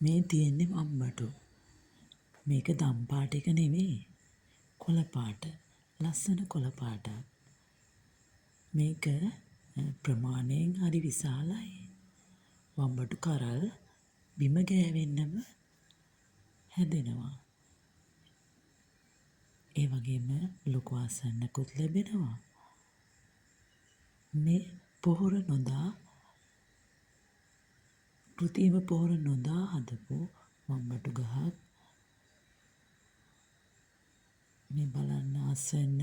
මේ තියෙන්නේ වම්බටු. මේක දම් පාට එක නෙවෙයි. කොළ පාට. ලස්සන කොළ පාටක්. මේක ප්‍රමාණයෙන් හරි විශාලයි. වම්බටු කරල් බිම ගෑවෙන්නම හැදෙනවා. ඒ වගේම ලොකු ආසන්නකුත් ලැබෙනවා. මේ පොහොර නොදා කෘතිම පොහොර නොදා හදපු වම්බටු ගහක්. මේ බලන්න ආසන්න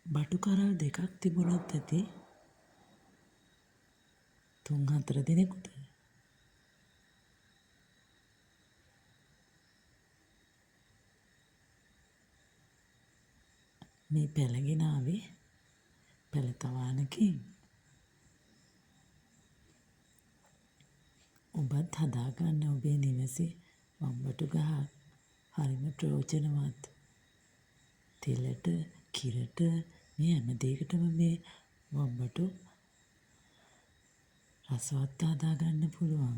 බටු කරල් දෙකක් තිබුණත් ඇති 3-4 දිනෙකට. මේ පැලගෙන ආවේ පැල තවානකින්. ඔබත් හදාගන්න ඔබේ නිවසේ වම්බටු ගහක්. හරිම ප්‍රයෝජනවත්. තෙලට, කිරට මේ හැම දෙයකටම මේ වම්බටු රසවත් හදාගන්න පුළුවන්.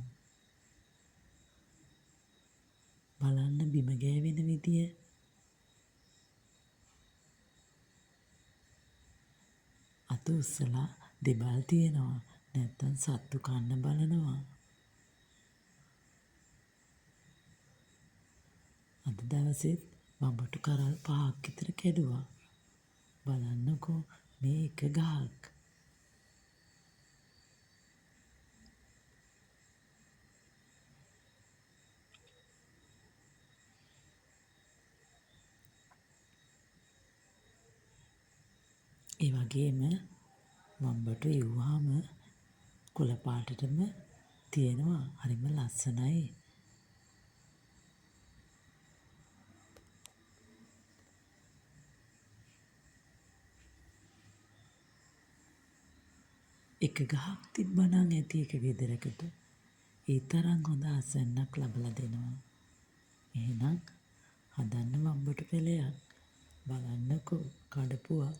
බලන්න බිම ගෑවෙන විදිය. අත උස්සලා දෙබල් තියනවා. නැත්තම් සත්තු කන්න බලනවා. අද දවසෙත් වම්බටු කරල් 5ක් විතර කැඩුවා. බලන්නකෝ මේ එක ගහක්. ඒ වගේම වම්බටු ඉව්වාම කොළ පාටටම තියෙනවා. හරිම ලස්සනයි. එක ගහක් තිබ්බනම් ඇති එක ගෙදරකට. ඒ තරම් හොඳ ආසන්නක් ලබලා දෙනවා. එහෙනම් හදන්න වම්බටු පෙළයක්. බලන්නකෝ කඩපුවා.